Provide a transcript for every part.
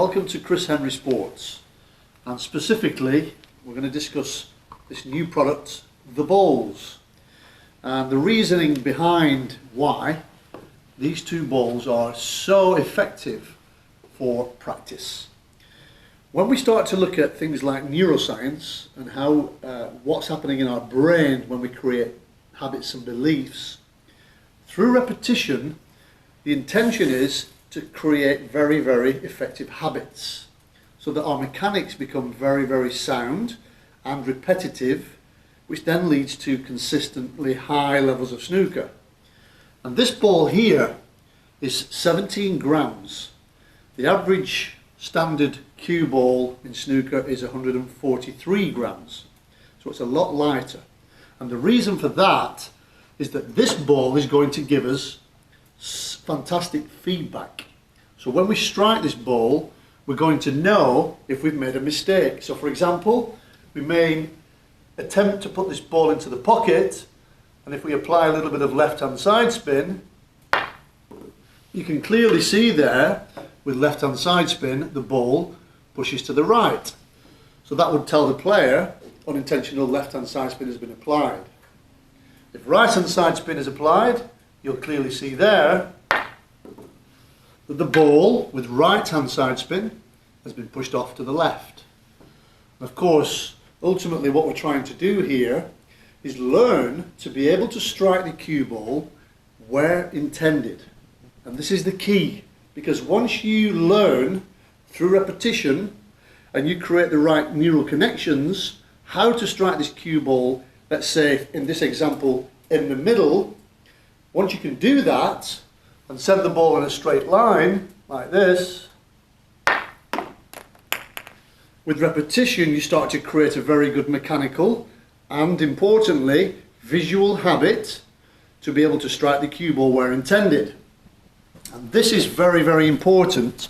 Welcome to Chris Henry Sports, and specifically we're going to discuss this new product, the balls, and the reasoning behind why these two balls are so effective for practice. When we start to look at things like neuroscience and how what's happening in our brain when we create habits and beliefs, through repetition, the intention is to create very, very effective habits so that our mechanics become very, very sound and repetitive, which then leads to consistently high levels of snooker. And this ball here is 17 grams. The average standard cue ball in snooker is 143 grams. So it's a lot lighter. And the reason for that is that this ball is going to give us fantastic feedback. So when we strike this ball, we're going to know if we've made a mistake. So for example, we may attempt to put this ball into the pocket, and if we apply a little bit of left-hand side spin, you can clearly see there with left-hand side spin the ball pushes to the right. So that would tell the player unintentional left-hand side spin has been applied. If right-hand side spin is applied, you'll clearly see there that the ball with right-hand side spin has been pushed off to the left. And of course, ultimately what we're trying to do here is learn to be able to strike the cue ball where intended. And this is the key, because once you learn through repetition and you create the right neural connections how to strike this cue ball, let's say in this example in the middle, once you can do that and send the ball in a straight line like this, with repetition you start to create a very good mechanical and importantly visual habit to be able to strike the cue ball where intended. And this is very, very important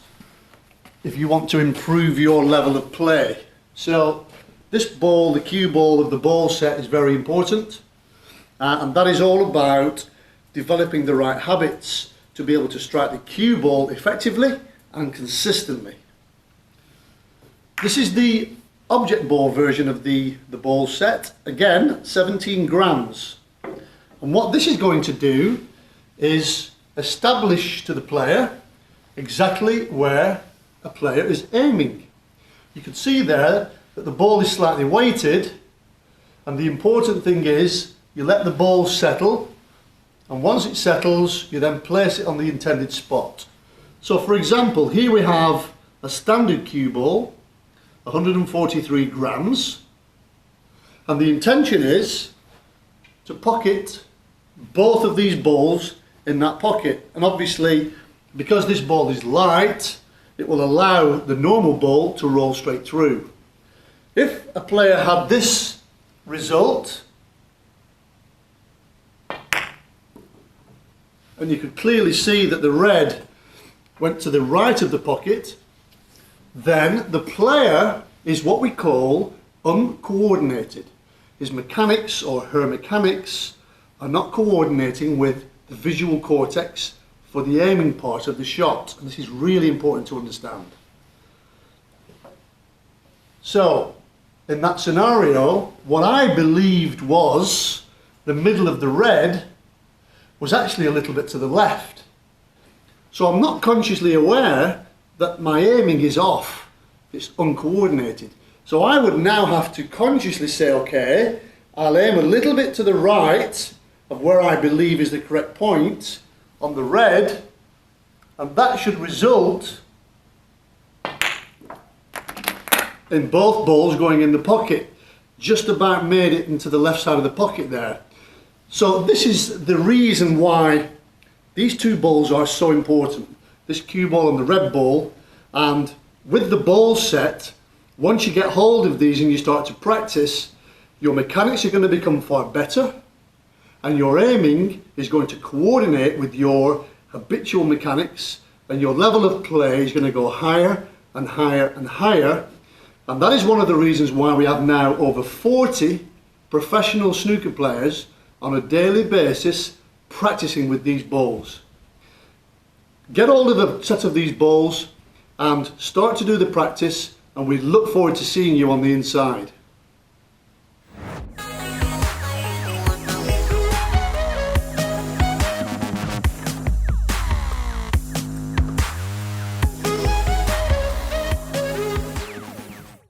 if you want to improve your level of play. So this ball, the cue ball of the ball set, is very important, and that is all about developing the right habits to be able to strike the cue ball effectively and consistently. This is the object ball version of the ball set. Again, 17 grams. And what this is going to do is establish to the player exactly where a player is aiming. You can see there that the ball is slightly weighted, and the important thing is you let the ball settle, and once it settles you then place it on the intended spot. So for example, here we have a standard cue ball, 143 grams, and the intention is to pocket both of these balls in that pocket. And obviously because this ball is light, it will allow the normal ball to roll straight through. If a player had this result, and you could clearly see that the red went to the right of the pocket, then the player is what we call uncoordinated. His mechanics or her mechanics are not coordinating with the visual cortex for the aiming part of the shot, and this is really important to understand. So in that scenario, what I believed was the middle of the red was actually a little bit to the left. So I'm not consciously aware that my aiming is off, it's uncoordinated. So I would now have to consciously say, okay, I'll aim a little bit to the right of where I believe is the correct point on the red, and that should result in both balls going in the pocket. Just about made it into the left side of the pocket there. So this is the reason why these two balls are so important, this cue ball and the red ball. And with the ball set, once you get hold of these and you start to practice, your mechanics are going to become far better, and your aiming is going to coordinate with your habitual mechanics, and your level of play is going to go higher and higher and higher. And that is one of the reasons why we have now over 40 professional snooker players on a daily basis practicing with these balls. Get hold of a set of these balls and start to do the practice, and we look forward to seeing you on the inside.